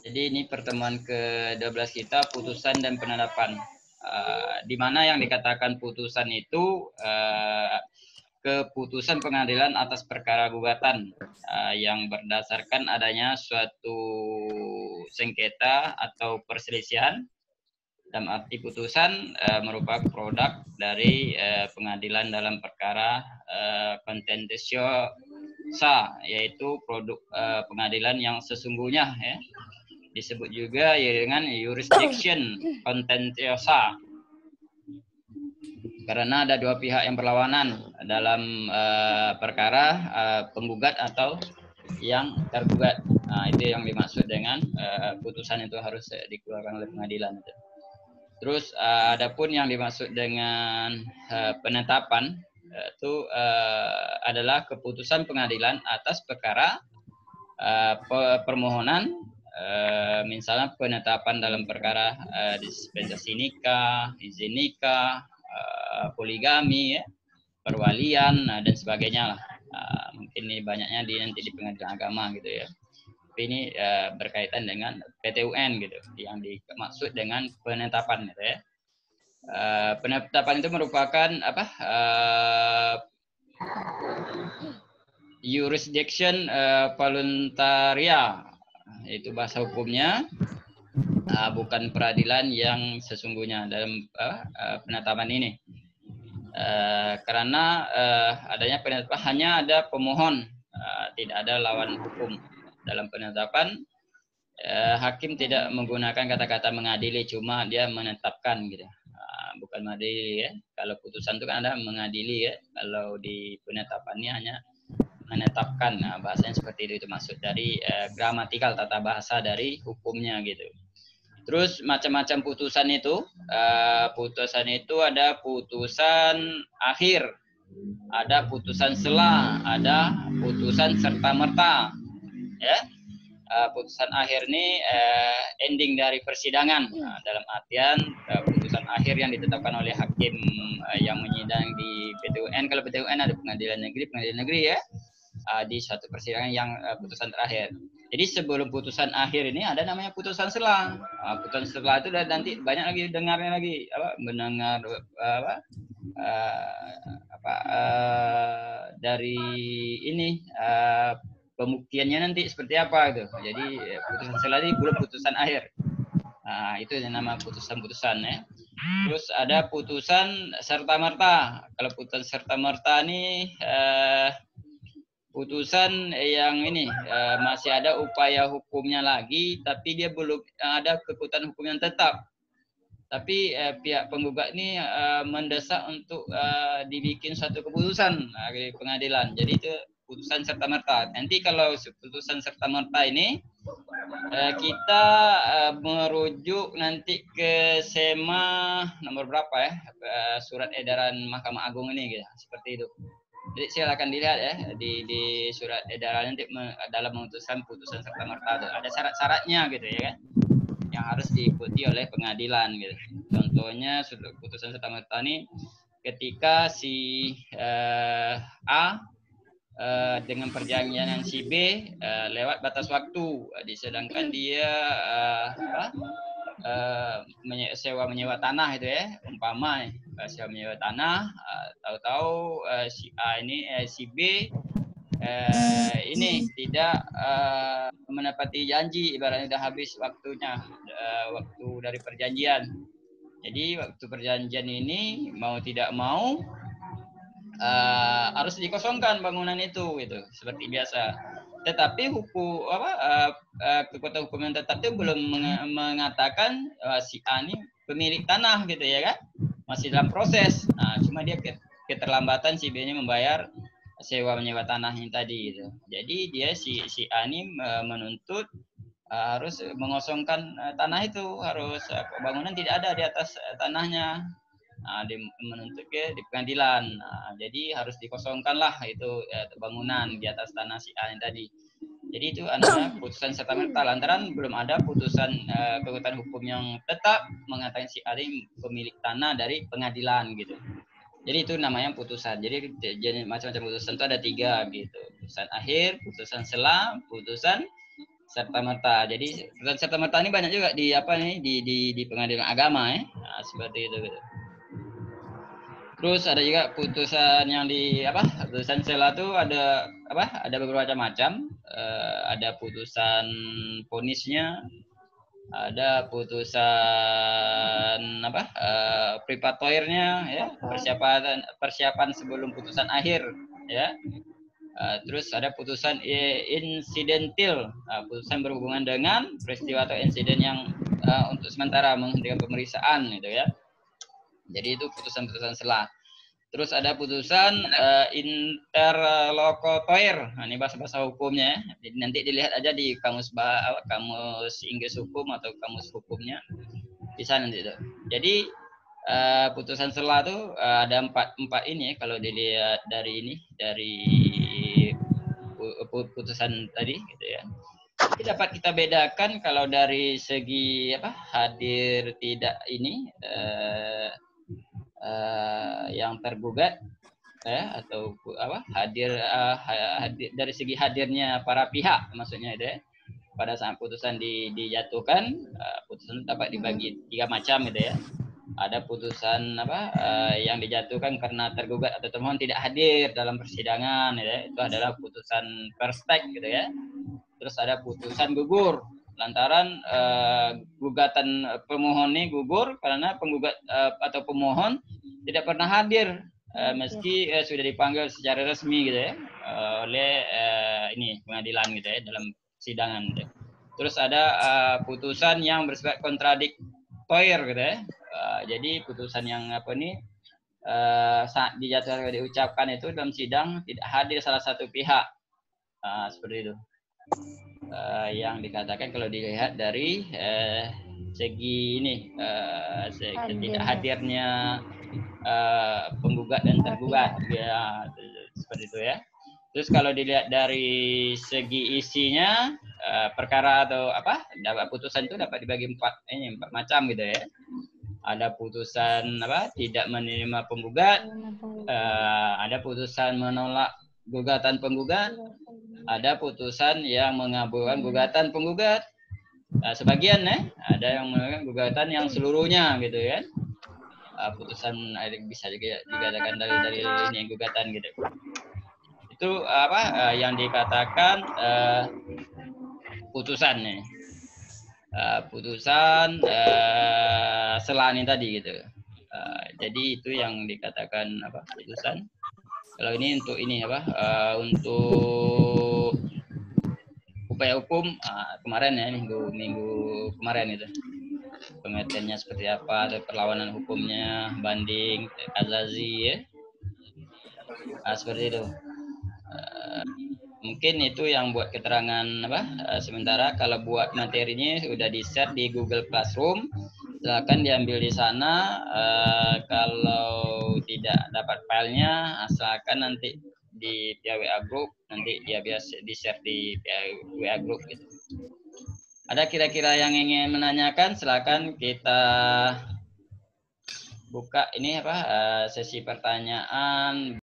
Jadi ini pertemuan ke-12 kita, putusan dan penetapan. Di mana yang dikatakan putusan itu keputusan pengadilan atas perkara gugatan yang berdasarkan adanya suatu sengketa atau perselisihan. Dalam arti putusan merupakan produk dari pengadilan dalam perkara contenticiosa, yaitu produk pengadilan yang sesungguhnya, ya. Disebut juga dengan jurisdiction contentiosa, karena ada dua pihak yang berlawanan dalam perkara penggugat atau yang tergugat. Nah, itu yang dimaksud dengan putusan itu harus dikeluarkan oleh pengadilan. Terus adapun yang dimaksud dengan penetapan itu adalah keputusan pengadilan atas perkara permohonan, misalnya penetapan dalam perkara dispensasi nikah, izin nikah, poligami, ya, perwalian, dan sebagainya lah. Mungkin ini banyaknya nanti di pengadilan agama gitu ya. Tapi ini berkaitan dengan PT-UN gitu, yang dimaksud dengan penetapan gitu ya. Penetapan itu merupakan apa? Jurisdiction voluntaria, itu bahasa hukumnya, bukan peradilan yang sesungguhnya dalam penetapan ini. Karena adanya penetapan hanya ada pemohon, tidak ada lawan hukum. Dalam penetapan hakim tidak menggunakan kata-kata mengadili, cuma dia menetapkan gitu. Bukan mengadili ya. Kalau putusan itu kan ada mengadili ya. Kalau di penetapannya hanya menetapkan. Nah, bahasanya seperti itu maksud dari gramatikal, tata bahasa dari hukumnya gitu. Terus macam-macam putusan itu ada putusan akhir, ada putusan sela, ada putusan serta merta. Ya, putusan akhir ini ending dari persidangan. Dalam artian putusan akhir yang ditetapkan oleh hakim yang menyidang di PT-UN. Kalau PT-UN ada pengadilan negeri ya. Di suatu persidangan yang putusan terakhir. Jadi sebelum putusan akhir ini ada namanya putusan sela. Putusan sela itu nanti banyak lagi dengarnya lagi, mendengar dari ini pembuktiannya nanti seperti apa gitu. Jadi putusan sela ini belum putusan akhir. Nah, itu yang nama putusan-putusan ya. Terus ada putusan serta merta. Kalau putusan serta merta ini putusan yang ini masih ada upaya hukumnya lagi, tapi dia belum ada kekuatan hukum yang tetap. Tapi pihak penggugat ini mendesak untuk dibikin satu keputusan dari pengadilan. Jadi itu putusan serta merta. Nanti kalau putusan serta merta ini kita merujuk nanti ke SEMA nomor berapa ya, surat edaran Mahkamah Agung ini gitu, seperti itu. Jadi silakan dilihat ya di surat edaran nanti dalam memutuskan putusan serta merta ada syarat-syaratnya gitu ya kan, yang harus diikuti oleh pengadilan gitu. Contohnya putusan serta merta ini ketika si A dengan perjanjian si B lewat batas waktu, sedangkan dia sewa menyewa tanah itu ya, umpama sewa menyewa tanah, tahu-tahu si A ini si B ini tidak menepati janji, ibaratnya sudah habis waktunya, waktu dari perjanjian. Jadi waktu perjanjian ini mau tidak mau harus dikosongkan bangunan itu gitu, seperti biasa. Tetapi kekuatan hukum yang tetap itu belum mengatakan si A ini pemilik tanah gitu ya kan, masih dalam proses. Nah, cuma dia keterlambatan si B ini membayar sewa menyewa tanahnya tadi gitu. Jadi dia si A ini menuntut harus mengosongkan tanah itu, harus bangunan tidak ada di atas tanahnya. Menuntut di pengadilan. Jadi harus dikosongkanlah itu bangunan di atas tanah si A yang tadi. Jadi itu adalah putusan serta merta lantaran belum ada putusan kekuatan hukum yang tetap mengatakan si A ini pemilik tanah dari pengadilan gitu. Jadi itu namanya putusan. Jadi macam-macam putusan itu ada 3 gitu. Putusan akhir, putusan sela, putusan serta merta. Jadi putusan serta merta ini banyak juga di apa nih di pengadilan agama ya. Nah, seperti itu. Gitu. Terus ada juga putusan yang di apa? Putusan sela tuh ada apa? Ada beberapa macam. Ada putusan ponisnya, ada putusan apa? Preparatornya ya, persiapan sebelum putusan akhir ya. Terus ada putusan insidentil, putusan berhubungan dengan peristiwa atau insiden yang untuk sementara menghentikan pemeriksaan gitu ya. Jadi itu putusan-putusan sela. Terus ada putusan interlokutor. Nah, ini bahasa-bahasa hukumnya. Jadi nanti dilihat aja di kamus Inggris hukum atau kamus hukumnya. Bisa nanti itu. Jadi putusan sela itu ada empat ini kalau dilihat dari putusan tadi gitu ya. Jadi dapat kita bedakan kalau dari segi apa hadir tidak ini yang tergugat ya atau apa hadir dari segi hadirnya para pihak maksudnya itu ya. Pada saat putusan dijatuhkan putusan dapat dibagi 3 macam gitu ya. Ada putusan apa yang dijatuhkan karena tergugat atau termohon tidak hadir dalam persidangan ya. Itu adalah putusan perstek gitu ya. Terus ada putusan gugur lantaran gugatan pemohon ini gugur karena penggugat atau pemohon tidak pernah hadir meski sudah dipanggil secara resmi gitu ya oleh ini pengadilan gitu ya dalam persidangan gitu. Terus ada putusan yang bersifat kontradiktor gitu ya. Jadi putusan yang apa nih saat dijatuhkan diucapkan itu dalam sidang tidak hadir salah satu pihak. Seperti itu. Yang dikatakan kalau dilihat dari segi ini tidak hadirnya penggugat dan tergugat ya seperti itu ya. Terus kalau dilihat dari segi isinya perkara atau apa dapat putusan itu dapat dibagi empat macam gitu ya. Ada putusan apa tidak menerima penggugat, ada putusan menolak gugatan penggugat, ada putusan yang mengabulkan gugatan penggugat. Sebagian ada yang mengabulkan gugatan yang seluruhnya gitu ya. Putusan bisa juga dikatakan dari ini gugatan gitu. Itu apa yang dikatakan putusan nih. Putusan selani tadi gitu. Jadi itu yang dikatakan apa putusan. Kalau ini untuk ini apa untuk upaya hukum kemarin ya minggu kemarin itu pengertiannya seperti apa atau perlawanan hukumnya banding azazi ya seperti itu. Mungkin itu yang buat keterangan apa sementara. Kalau buat materinya sudah di-share di Google Classroom, silakan diambil di sana. Kalau tidak dapat filenya silakan nanti di via WA group, nanti dia biasa di-share di via WA group gitu. Ada kira-kira yang ingin menanyakan silakan kita buka ini apa sesi pertanyaan.